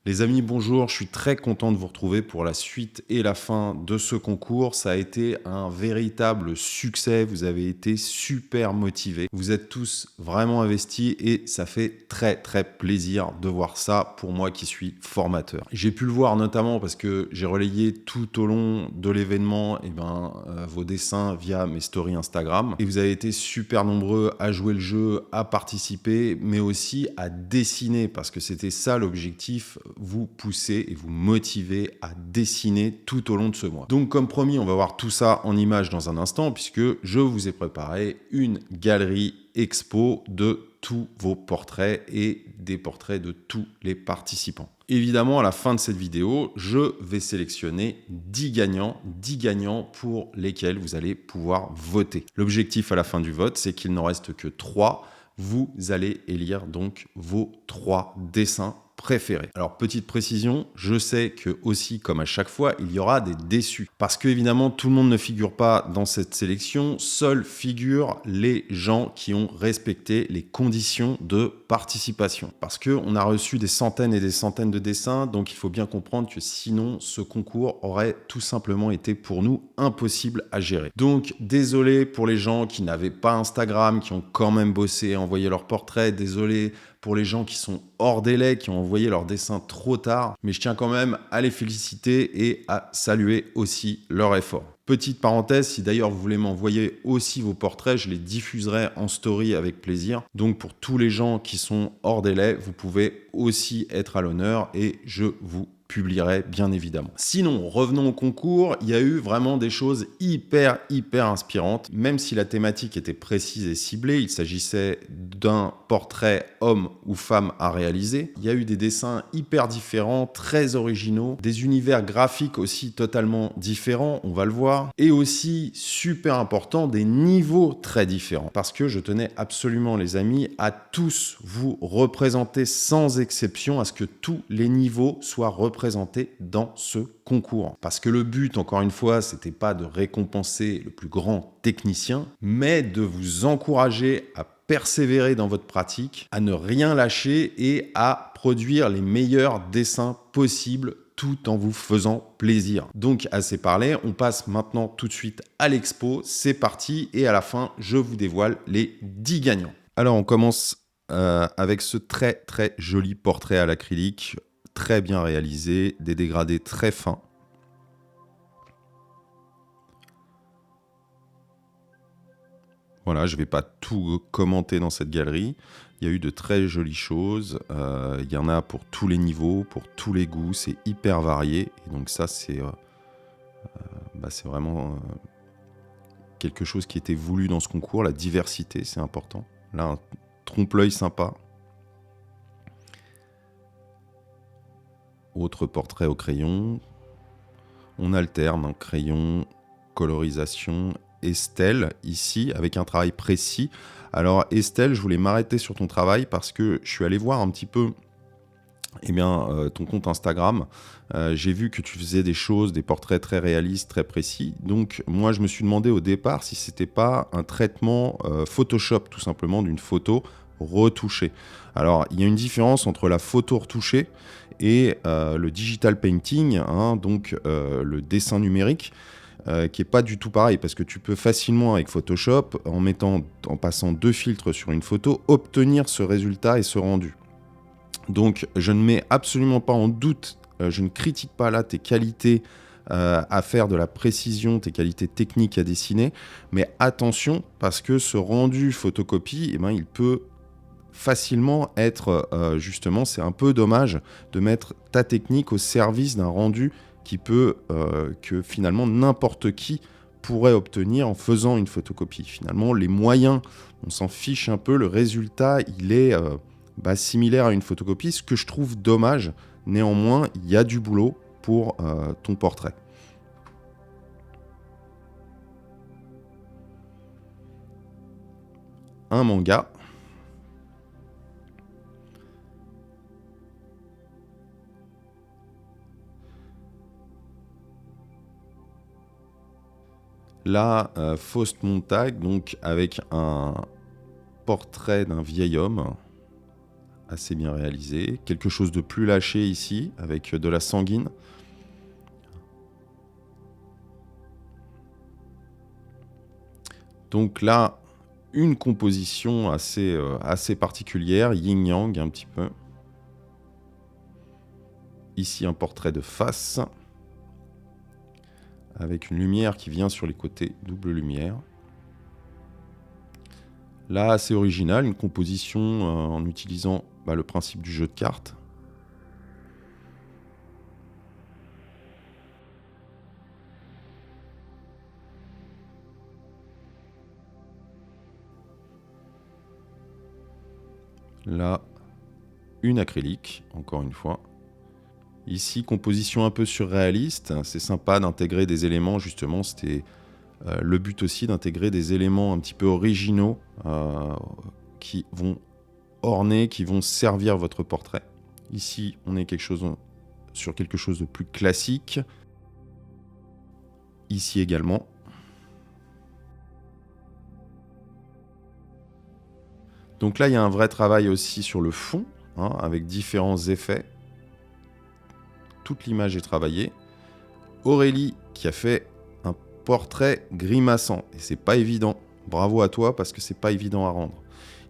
Les amis, bonjour, je suis très content de vous retrouver pour la suite et la fin de ce concours. Ça a été un véritable succès, vous avez été super motivés, vous êtes tous vraiment investis et ça fait très plaisir de voir ça pour moi qui suis formateur. J'ai pu le voir notamment parce que j'ai relayé tout au long de l'événement vos dessins via mes stories Instagram et vous avez été super nombreux à jouer le jeu, à participer, mais aussi à dessiner parce que c'était ça l'objectif, vous pousser et vous motiver à dessiner tout au long de ce mois. Donc comme promis, on va voir tout ça en images dans un instant puisque je vous ai préparé une galerie expo de tous vos portraits et des portraits de tous les participants. Évidemment, à la fin de cette vidéo, je vais sélectionner 10 gagnants pour lesquels vous allez pouvoir voter. L'objectif à la fin du vote, c'est qu'il n'en reste que 3. Vous allez élire donc vos 3 dessins préférés. Alors, petite précision, je sais que aussi, comme à chaque fois, il y aura des déçus. Parce que, évidemment, tout le monde ne figure pas dans cette sélection. Seuls figurent les gens qui ont respecté les conditions de participation. Parce qu'on a reçu des centaines et des centaines de dessins, donc il faut bien comprendre que sinon, ce concours aurait tout simplement été pour nous impossible à gérer. Donc, désolé pour les gens qui n'avaient pas Instagram, qui ont quand même bossé, envoyé leurs portraits. Désolé pour les gens qui sont hors délai, qui ont envoyé leurs dessins trop tard, mais je tiens quand même à les féliciter et à saluer aussi leur effort. Petite parenthèse, si d'ailleurs vous voulez m'envoyer aussi vos portraits, je les diffuserai en story avec plaisir. Donc pour tous les gens qui sont hors délai, vous pouvez aussi être à l'honneur et je vous publierai bien évidemment. Sinon, revenons au concours, il y a eu vraiment des choses hyper inspirantes. Même si la thématique était précise et ciblée, il s'agissait d'un portrait homme ou femme à réaliser. Il y a eu des dessins hyper différents, très originaux, des univers graphiques aussi totalement différents, on va le voir, et aussi, super important, des niveaux très différents. Parce que je tenais absolument, les amis, à tous vous représenter sans exception, à ce que tous les niveaux soient représentés dans ce concours. Parce que le but, encore une fois, c'était pas de récompenser le plus grand technicien, mais de vous encourager à persévérer dans votre pratique, à ne rien lâcher et à produire les meilleurs dessins possibles tout en vous faisant plaisir. Donc, assez parlé, on passe maintenant tout de suite à l'expo. C'est parti et à la fin, je vous dévoile les 10 gagnants. Alors, on commence avec ce très joli portrait à l'acrylique, très bien réalisé, des dégradés très fins. Voilà, je ne vais pas tout commenter dans cette galerie. Il y a eu de très jolies choses. Il y en a pour tous les niveaux, pour tous les goûts. C'est hyper varié. Et donc ça, c'est vraiment quelque chose qui était voulu dans ce concours. La diversité, c'est important. Là, un trompe-l'œil sympa. Autre portrait au crayon. On alterne crayon, colorisation, Estelle, ici, avec un travail précis. Alors Estelle, je voulais m'arrêter sur ton travail parce que je suis allé voir un petit peu ton compte Instagram. J'ai vu que tu faisais des choses, des portraits très réalistes, très précis. Donc moi, je me suis demandé au départ si c'était pas un traitement Photoshop, tout simplement, d'une photo retouchée. Alors, il y a une différence entre la photo retouchée et le digital painting, donc le dessin numérique, qui n'est pas du tout pareil, parce que tu peux facilement, avec Photoshop, en passant 2 filtres sur une photo, obtenir ce résultat et ce rendu. Donc, je ne mets absolument pas en doute, je ne critique pas là tes qualités à faire de la précision, tes qualités techniques à dessiner, mais attention, parce que ce rendu photocopie, il peut facilement être, justement, c'est un peu dommage de mettre ta technique au service d'un rendu que finalement n'importe qui pourrait obtenir en faisant une photocopie. Finalement, les moyens, on s'en fiche un peu, le résultat, il est similaire à une photocopie, ce que je trouve dommage. Néanmoins, il y a du boulot pour ton portrait. Un manga. Là, Faust Montag, donc avec un portrait d'un vieil homme, assez bien réalisé. Quelque chose de plus lâché ici, avec de la sanguine. Donc là, une composition assez particulière, yin-yang un petit peu. Ici, un portrait de face, avec une lumière qui vient sur les côtés, double lumière. Là, assez original, une composition en utilisant le principe du jeu de cartes. Là, une acrylique, encore une fois. Ici, composition un peu surréaliste. C'est sympa d'intégrer des éléments, justement. C'était le but aussi, d'intégrer des éléments un petit peu originaux qui vont orner, qui vont servir votre portrait. Ici, on est sur quelque chose de plus classique. Ici également. Donc là, il y a un vrai travail aussi sur le fond, avec différents effets. Toute l'image est travaillée. Aurélie qui a fait un portrait grimaçant. Et c'est pas évident. Bravo à toi parce que c'est pas évident à rendre.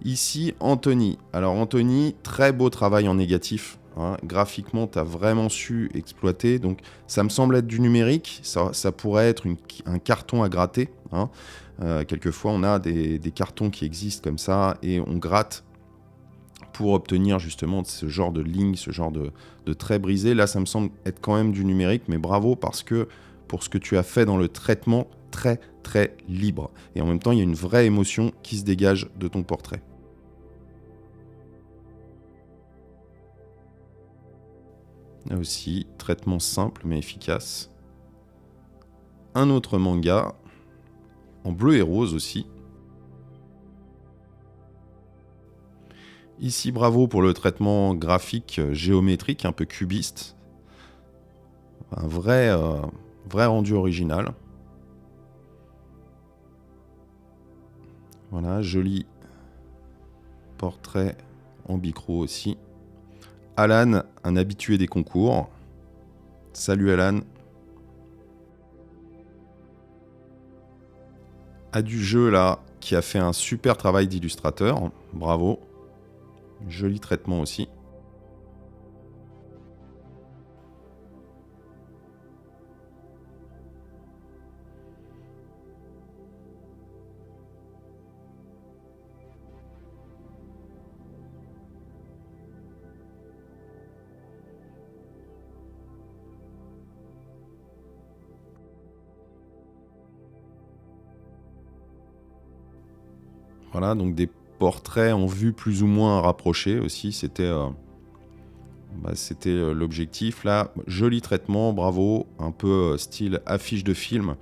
Ici, Anthony. Alors Anthony, très beau travail en négatif. Graphiquement, tu as vraiment su exploiter. Donc ça me semble être du numérique. Ça pourrait être un carton à gratter. Quelquefois, on a des cartons qui existent comme ça et on gratte pour obtenir justement ce genre de lignes, ce genre de traits brisés. Là, ça me semble être quand même du numérique, mais bravo parce que pour ce que tu as fait dans le traitement, très très libre. Et en même temps, il y a une vraie émotion qui se dégage de ton portrait. Là aussi, traitement simple mais efficace. Un autre manga, en bleu et rose aussi. Ici, bravo pour le traitement graphique géométrique, un peu cubiste. Un vrai rendu original. Voilà, joli portrait en bicro aussi. Alan, un habitué des concours. Salut Alan. A du jeu là, qui a fait un super travail d'illustrateur. Bravo. Joli traitement aussi. Voilà, donc des portraits en vue plus ou moins rapprochés aussi, c'était l'objectif. Là, joli traitement, bravo, un peu style affiche de film,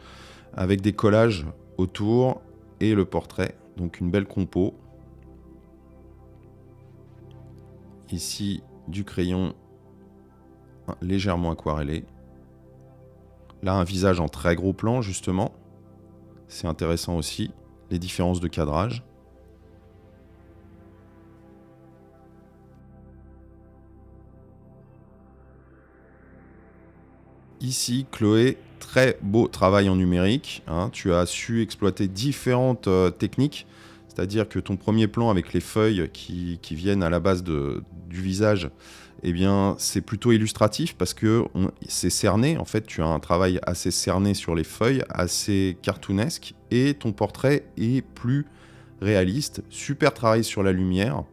avec des collages autour et le portrait, donc une belle compo. Ici, du crayon légèrement aquarellé. Là, un visage en très gros plan, justement. C'est intéressant aussi, les différences de cadrage. Ici, Chloé, très beau travail en numérique. Tu as su exploiter différentes techniques. C'est-à-dire que ton premier plan avec les feuilles qui viennent à la base du visage, eh bien, c'est plutôt illustratif parce que c'est cerné. En fait, tu as un travail assez cerné sur les feuilles, assez cartoonesque. Et ton portrait est plus réaliste. Super travail sur la lumière.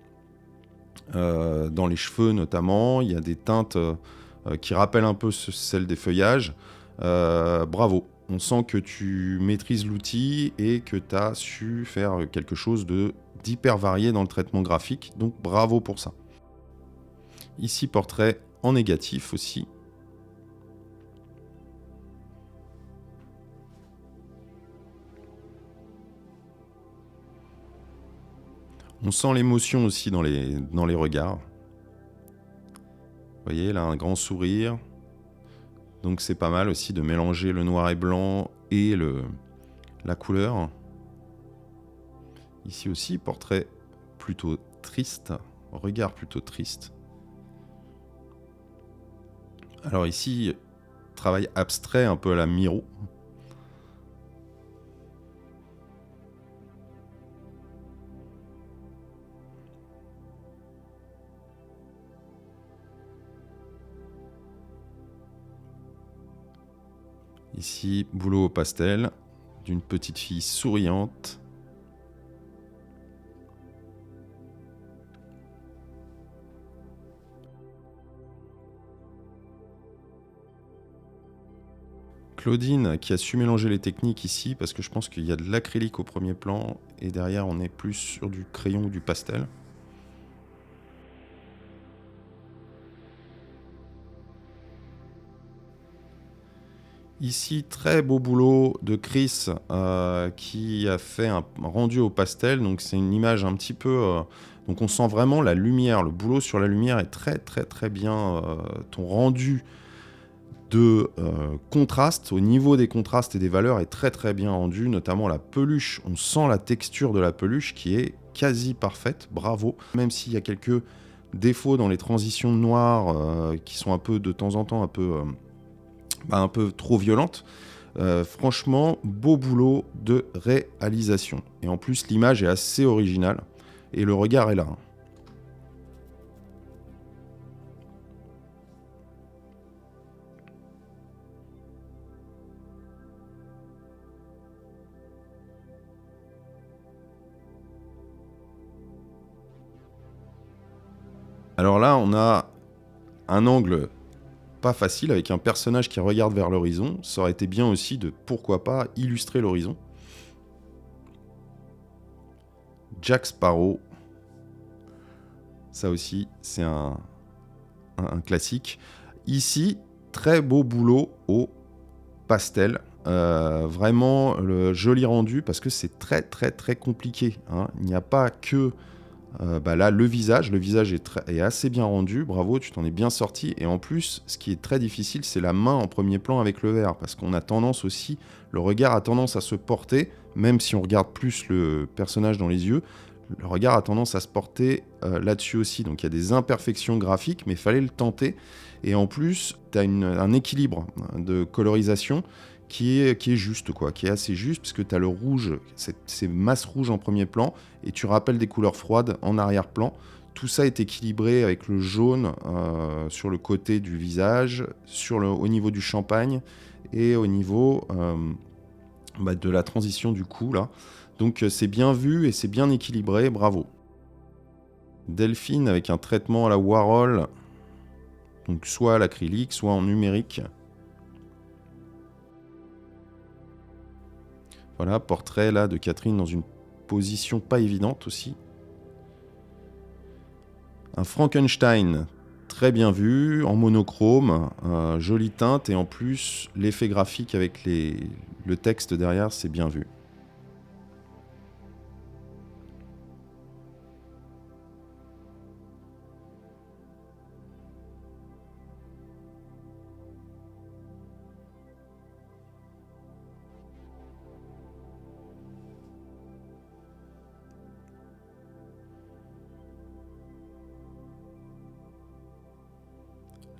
Dans les cheveux notamment, il y a des teintes qui rappellent un peu celles des feuillages. Bravo, on sent que tu maîtrises l'outil et que tu as su faire quelque chose d'hyper varié dans le traitement graphique, donc bravo pour ça. Ici, portrait en négatif aussi. On sent l'émotion aussi dans les regards. Vous voyez, là, un grand sourire. Donc c'est pas mal aussi de mélanger le noir et blanc et la couleur. Ici aussi, portrait plutôt triste. regard plutôt triste. Alors ici, travail abstrait un peu à la Miro. Ici, boulot au pastel d'une petite fille souriante. Claudine qui a su mélanger les techniques ici, parce que je pense qu'il y a de l'acrylique au premier plan, et derrière on est plus sur du crayon ou du pastel. Ici, très beau boulot de Chris qui a fait un rendu au pastel. Donc c'est une image un petit peu... donc on sent vraiment la lumière. Le boulot sur la lumière est très très très bien. Ton rendu de contraste, au niveau des contrastes et des valeurs, est très très bien rendu. Notamment la peluche. On sent la texture de la peluche qui est quasi parfaite. Bravo. Même s'il y a quelques défauts dans les transitions de noir qui sont un peu de temps en temps un peu trop violente. Franchement, beau boulot de réalisation. Et en plus, l'image est assez originale. Et le regard est là. Alors là, on a un angle pas facile avec un personnage qui regarde vers l'horizon. Ça aurait été bien aussi de, pourquoi pas, illustrer l'horizon. Jack Sparrow. Ça aussi, c'est un classique. Ici, très beau boulot au pastel. Vraiment le joli rendu, parce que c'est très très très compliqué. Hein. Il n'y a pas que... là, le visage est assez bien rendu, bravo, tu t'en es bien sorti. Et en plus, ce qui est très difficile, c'est la main en premier plan avec le verre, parce qu'on a tendance aussi, le regard a tendance à se porter, même si on regarde plus le personnage dans les yeux, le regard a tendance à se porter là-dessus aussi. Donc il y a des imperfections graphiques, mais il fallait le tenter. Et en plus, tu as un équilibre de colorisation qui est juste, quoi, qui est assez juste, parce que tu as le rouge, ces masses rouges en premier plan, et tu rappelles des couleurs froides en arrière-plan. Tout ça est équilibré avec le jaune sur le côté du visage, au niveau du champagne, et au niveau de la transition du cou, là. Donc c'est bien vu et c'est bien équilibré, bravo. Delphine avec un traitement à la Warhol, donc soit à l'acrylique, soit en numérique. Voilà, portrait là de Catherine dans une position pas évidente aussi. Un Frankenstein très bien vu, en monochrome, jolie teinte, et en plus l'effet graphique avec le texte derrière, c'est bien vu.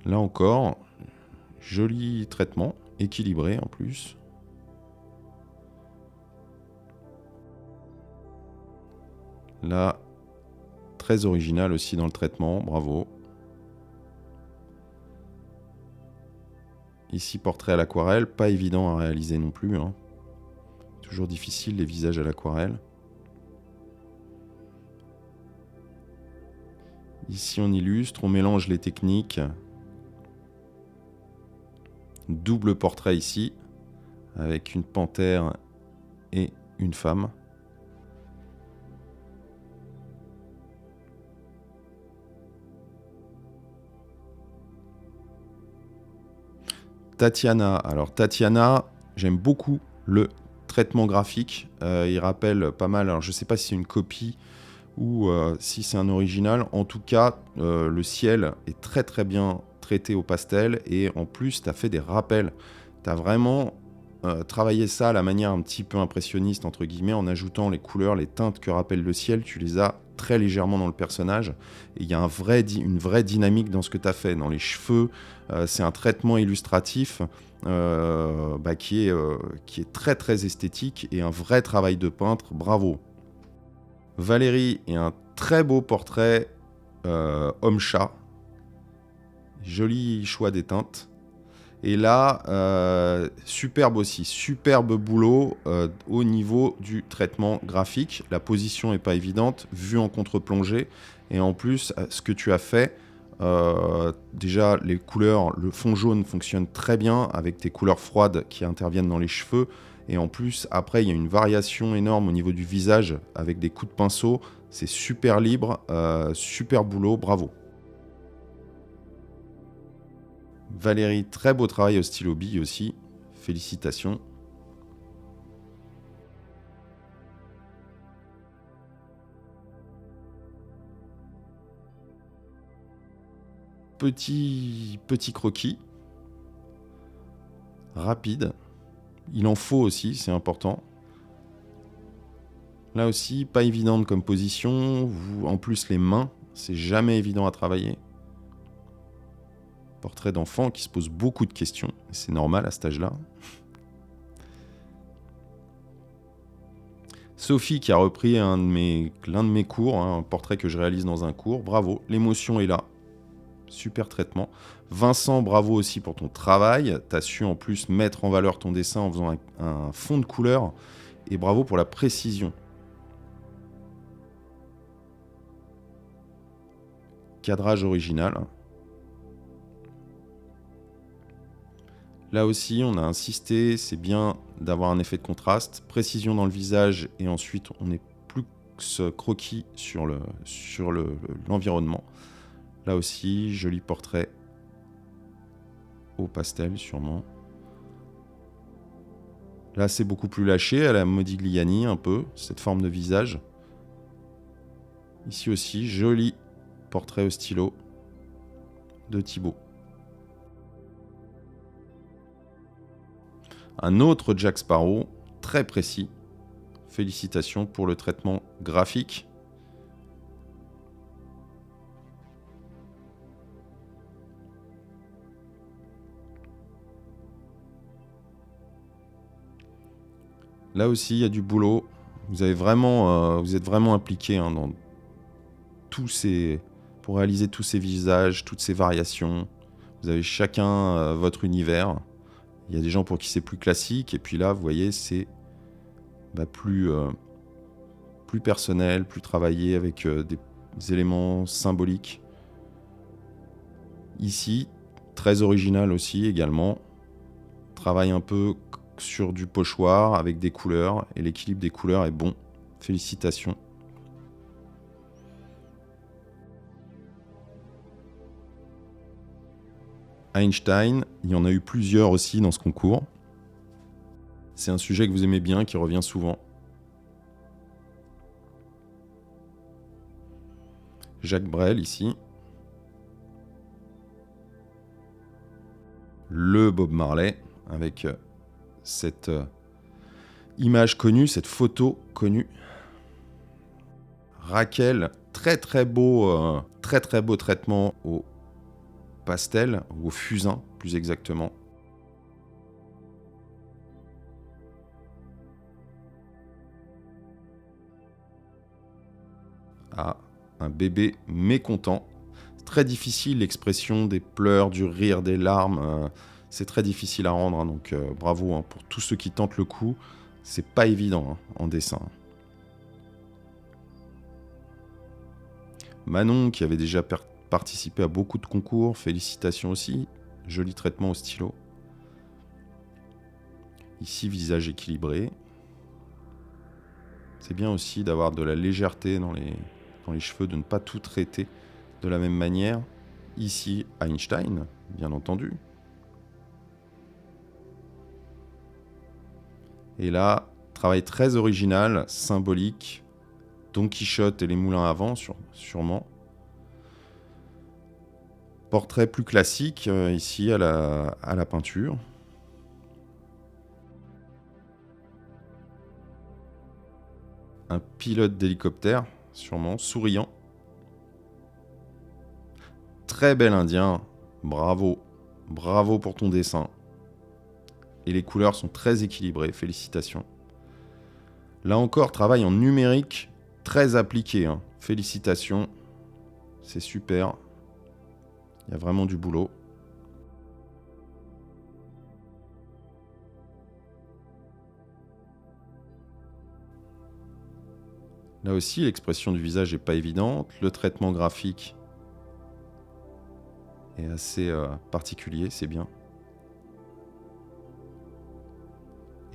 Là encore, joli traitement, équilibré en plus. Là, très original aussi dans le traitement, bravo. Ici, portrait à l'aquarelle, pas évident à réaliser non plus. Hein. Toujours difficile, les visages à l'aquarelle. Ici, on illustre, on mélange les techniques. Double portrait ici, avec une panthère et une femme. Tatiana. Alors Tatiana, j'aime beaucoup le traitement graphique. Il rappelle pas mal, alors je ne sais pas si c'est une copie ou si c'est un original. En tout cas, le ciel est très très bien traité au pastel, et en plus, tu as fait des rappels. Tu as vraiment travaillé ça à la manière un petit peu impressionniste, entre guillemets, en ajoutant les couleurs, les teintes que rappelle le ciel. Tu les as très légèrement dans le personnage. Et il y a une vraie dynamique dans ce que tu as fait. Dans les cheveux, c'est un traitement illustratif qui est très très esthétique et un vrai travail de peintre. Bravo. Valérie est un très beau portrait homme-chat. Joli choix des teintes. Et là, superbe aussi, superbe boulot au niveau du traitement graphique. La position n'est pas évidente, vue en contre-plongée. Et en plus, ce que tu as fait, déjà les couleurs, le fond jaune fonctionne très bien avec tes couleurs froides qui interviennent dans les cheveux. Et en plus, après, il y a une variation énorme au niveau du visage avec des coups de pinceau. C'est super libre, super boulot, bravo. Valérie, très beau travail au stylo bille aussi. Félicitations. Petit croquis. Rapide. Il en faut aussi, c'est important. Là aussi, pas évidente comme position. En plus, les mains, c'est jamais évident à travailler. Portrait d'enfant qui se pose beaucoup de questions. C'est normal à cet âge-là. Sophie qui a repris l'un de mes cours, un portrait que je réalise dans un cours. Bravo, l'émotion est là. Super traitement. Vincent, bravo aussi pour ton travail. Tu as su en plus mettre en valeur ton dessin en faisant un fond de couleur. Et bravo pour la précision. Cadrage original. Là aussi, on a insisté, c'est bien d'avoir un effet de contraste, précision dans le visage, et ensuite on est plus croquis sur l'environnement. Là aussi, joli portrait au pastel sûrement. Là, c'est beaucoup plus lâché, à la Modigliani un peu, cette forme de visage. Ici aussi, joli portrait au stylo de Thibaut. Un autre Jack Sparrow, très précis. Félicitations pour le traitement graphique. Là aussi, il y a du boulot. Vous êtes vraiment impliqué dans pour réaliser tous ces visages, toutes ces variations. Vous avez chacun votre univers. Il y a des gens pour qui c'est plus classique, et puis là, vous voyez, c'est plus personnel, plus travaillé avec des éléments symboliques. Ici, très original aussi également. Travaille un peu sur du pochoir avec des couleurs, et l'équilibre des couleurs est bon. Félicitations. Einstein, il y en a eu plusieurs aussi dans ce concours. C'est un sujet que vous aimez bien, qui revient souvent. Jacques Brel ici. Le Bob Marley, avec cette image connue, cette photo connue. Raquel, très beau traitement au pastel, ou au fusain plus exactement. Ah, un bébé mécontent. Très difficile, l'expression des pleurs, du rire, des larmes. C'est très difficile à rendre, donc bravo pour tous ceux qui tentent le coup. C'est pas évident en dessin. Manon, qui avait déjà participé à beaucoup de concours, félicitations aussi. Joli traitement au stylo. Ici, visage équilibré. C'est bien aussi d'avoir de la légèreté dans les cheveux, de ne pas tout traiter de la même manière. Ici, Einstein, bien entendu. Et là, travail très original, symbolique. Don Quichotte et les moulins à vent, sûrement. Portrait plus classique, ici, à la peinture. Un pilote d'hélicoptère, sûrement, souriant. Très bel indien, bravo, bravo pour ton dessin. Et les couleurs sont très équilibrées, félicitations. Là encore, travail en numérique très appliqué, hein. Félicitations, c'est super. Il y a vraiment du boulot. Là aussi, l'expression du visage n'est pas évidente. Le traitement graphique est assez particulier, c'est bien.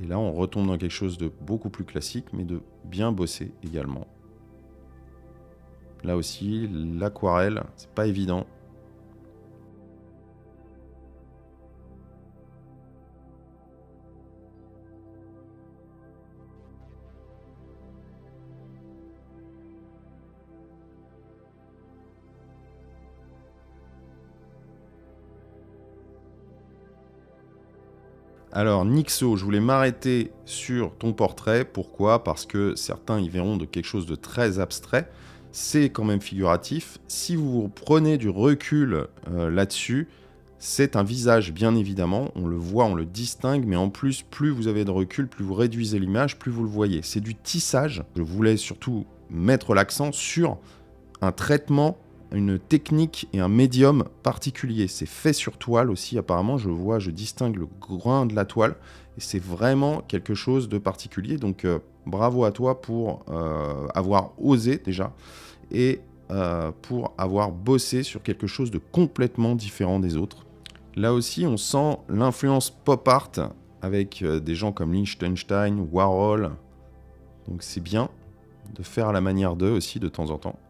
Et là, on retombe dans quelque chose de beaucoup plus classique, mais de bien bossé également. Là aussi, l'aquarelle, c'est pas évident. Alors, Nixo, je voulais m'arrêter sur ton portrait. Pourquoi? Parce que certains y verront de quelque chose de très abstrait. C'est quand même figuratif. Si vous prenez du recul là-dessus, c'est un visage, bien évidemment. On le voit, on le distingue, mais en plus, plus vous avez de recul, plus vous réduisez l'image, plus vous le voyez. C'est du tissage. Je voulais surtout mettre l'accent sur un traitement, une technique et un médium particulier. C'est fait sur toile aussi, apparemment. Je distingue le grain de la toile. Et c'est vraiment quelque chose de particulier. Donc, bravo à toi pour avoir osé déjà. Et pour avoir bossé sur quelque chose de complètement différent des autres. Là aussi, on sent l'influence pop art avec des gens comme Liechtenstein, Warhol. Donc c'est bien de faire à la manière d'eux aussi de temps en temps.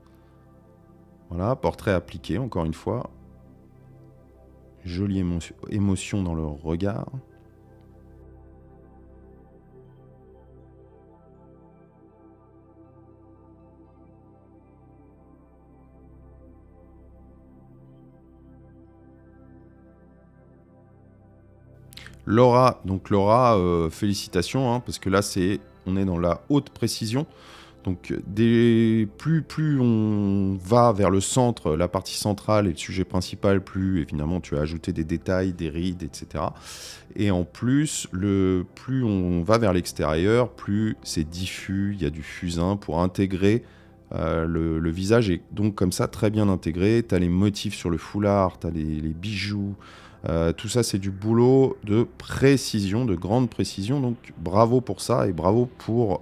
Voilà, portrait appliqué, encore une fois. Jolie émotion dans le regard. Laura, donc Laura, félicitations, hein, parce que là, on est dans la haute précision. Donc, plus on va vers le centre, la partie centrale et le sujet principal, plus évidemment tu as ajouté des détails, des rides, etc. Et en plus, plus on va vers l'extérieur, plus c'est diffus, il y a du fusain pour intégrer. Le visage est donc comme ça très bien intégré. Tu as les motifs sur le foulard, tu as les bijoux. Tout ça, c'est du boulot de précision, de grande précision. Donc, bravo pour ça et bravo pour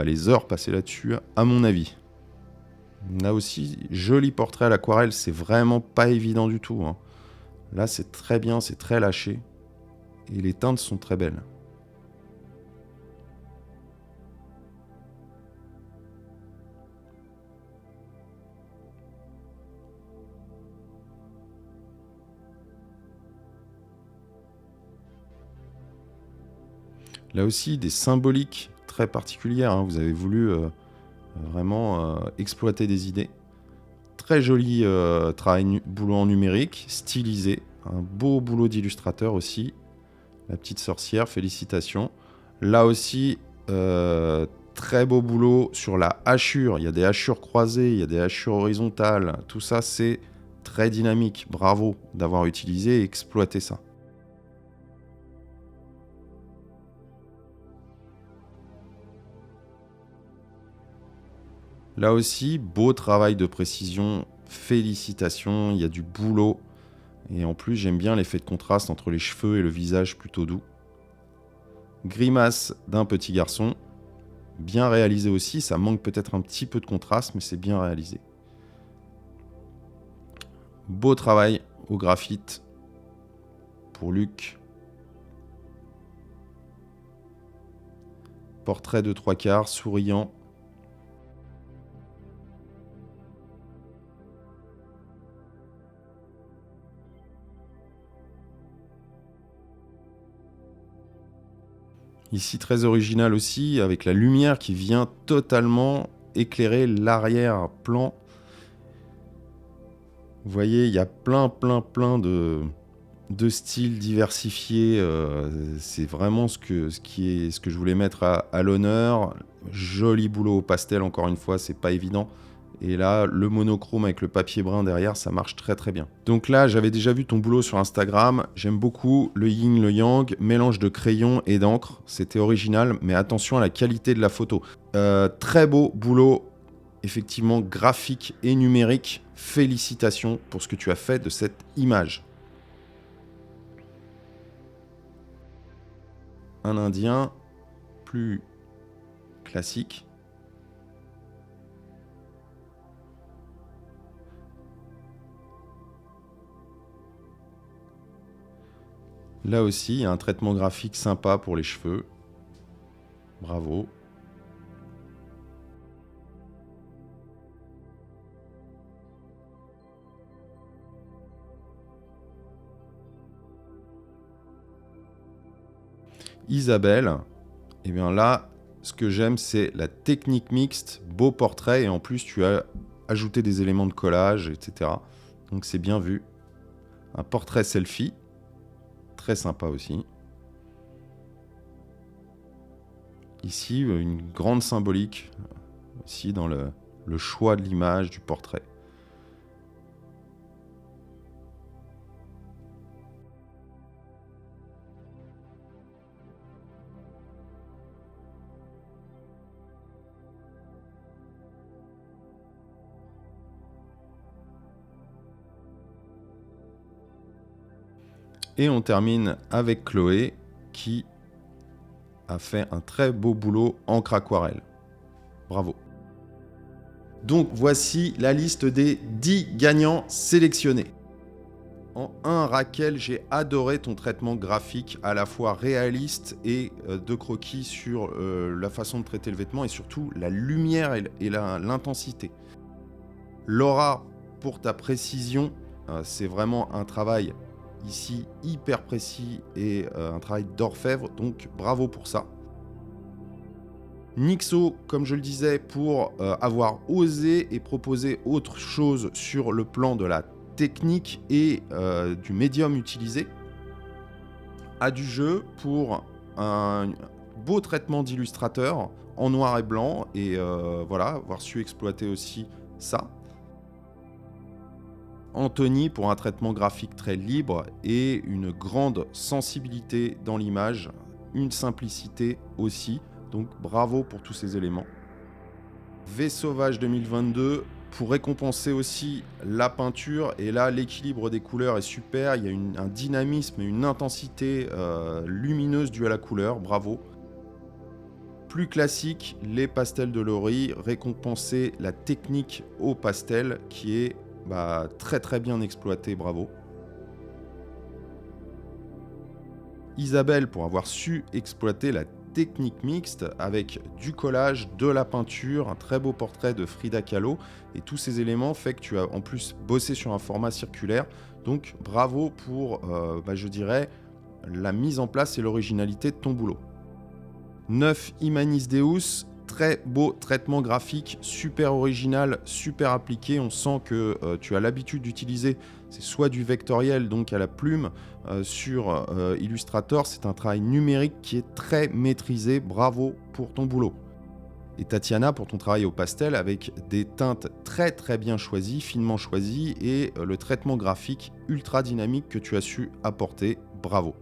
les heures passées là-dessus, à mon avis. Là aussi, joli portrait à l'aquarelle. C'est vraiment pas évident du tout, hein. Là, c'est très bien, c'est très lâché. Et les teintes sont très belles. Là aussi, des symboliques très particulières, hein. Vous avez voulu vraiment exploiter des idées. Très joli boulot en numérique, stylisé. Un beau boulot d'illustrateur aussi. La petite sorcière, félicitations. Là aussi, très beau boulot sur la hachure. Il y a des hachures croisées, il y a des hachures horizontales. Tout ça, c'est très dynamique. Bravo d'avoir utilisé et exploité ça. Là aussi, beau travail de précision, félicitations, il y a du boulot. Et en plus, j'aime bien l'effet de contraste entre les cheveux et le visage plutôt doux. Grimace d'un petit garçon, bien réalisé aussi, ça manque peut-être un petit peu de contraste, mais c'est bien réalisé. Beau travail au graphite pour Luc. Portrait de 3/4, souriant. Ici, très original aussi, avec la lumière qui vient totalement éclairer l'arrière-plan. Vous voyez, il y a plein de de styles diversifiés, c'est vraiment ce que je voulais mettre à l'honneur. Joli boulot au pastel, encore une fois, c'est pas évident. Et là, le monochrome avec le papier brun derrière, ça marche très très bien. Donc là, j'avais déjà vu ton boulot sur Instagram. J'aime beaucoup le yin, le yang, mélange de crayon et d'encre. C'était original, mais attention à la qualité de la photo. Très beau boulot, effectivement, graphique et numérique. Félicitations pour ce que tu as fait de cette image. Un indien plus classique. Là aussi, il y a un traitement graphique sympa pour les cheveux. Bravo. Isabelle, et bien là, ce que j'aime, c'est la technique mixte, beau portrait, et en plus, tu as ajouté des éléments de collage, etc. Donc c'est bien vu. Un portrait selfie, très sympa aussi. Ici, une grande symbolique, ici dans le choix de l'image, du portrait. Et on termine avec Chloé qui a fait un très beau boulot encre aquarelle. Bravo. Donc voici la liste des 10 gagnants sélectionnés. En 1, Raquel, j'ai adoré ton traitement graphique à la fois réaliste et de croquis sur la façon de traiter le vêtement et surtout la lumière et l'intensité. Laura, pour ta précision, c'est vraiment un travail ici hyper précis et un travail d'orfèvre, donc bravo pour ça. Nixo, comme je le disais, pour avoir osé et proposé autre chose sur le plan de la technique et du médium utilisé. A du jeu pour un beau traitement d'illustrateur en noir et blanc et voilà, avoir su exploiter aussi ça. Anthony pour un traitement graphique très libre et une grande sensibilité dans l'image, une simplicité aussi, donc bravo pour tous ces éléments. V Sauvage 2022 pour récompenser aussi la peinture, et là l'équilibre des couleurs est super, il y a un dynamisme et une intensité lumineuse due à la couleur, bravo. Plus classique, les pastels de Laurie, récompenser la technique au pastel qui est très très bien exploité, bravo. Isabelle pour avoir su exploiter la technique mixte avec du collage, de la peinture, un très beau portrait de Frida Kahlo, et tous ces éléments fait que tu as en plus bossé sur un format circulaire, donc bravo pour, je dirais, la mise en place et l'originalité de ton boulot. 9, Imanis Deus, très beau traitement graphique, super original, super appliqué. On sent que tu as l'habitude d'utiliser, c'est soit du vectoriel, donc à la plume, sur Illustrator. C'est un travail numérique qui est très maîtrisé. Bravo pour ton boulot. Et Tatiana pour ton travail au pastel avec des teintes très très bien choisies, finement choisies, et le traitement graphique ultra dynamique que tu as su apporter. Bravo.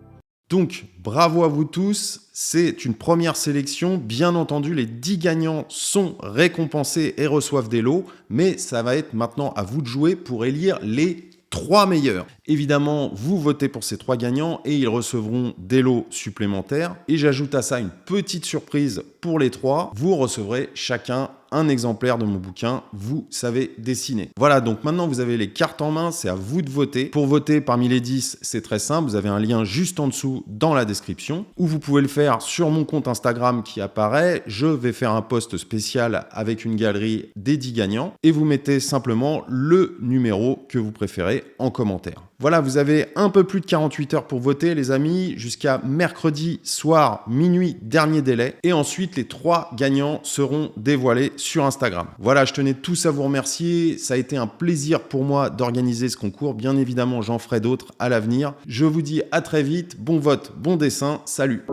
Donc, bravo à vous tous, c'est une première sélection. Bien entendu, les 10 gagnants sont récompensés et reçoivent des lots, mais ça va être maintenant à vous de jouer pour élire les 3 meilleurs. Évidemment, vous votez pour ces 3 gagnants et ils recevront des lots supplémentaires. Et j'ajoute à ça une petite surprise pour les 3. Vous recevrez chacun un exemplaire de mon bouquin « Vous savez dessiner ». Voilà, donc maintenant vous avez les cartes en main, c'est à vous de voter. Pour voter parmi les 10, c'est très simple, vous avez un lien juste en dessous dans la description, ou vous pouvez le faire sur mon compte Instagram qui apparaît. Je vais faire un post spécial avec une galerie des 10 gagnants, et vous mettez simplement le numéro que vous préférez en commentaire. Voilà, vous avez un peu plus de 48 heures pour voter, les amis, jusqu'à mercredi soir, minuit, dernier délai. Et ensuite, les 3 gagnants seront dévoilés sur Instagram. Voilà, je tenais tous à vous remercier. Ça a été un plaisir pour moi d'organiser ce concours. Bien évidemment, j'en ferai d'autres à l'avenir. Je vous dis à très vite. Bon vote, bon dessin. Salut!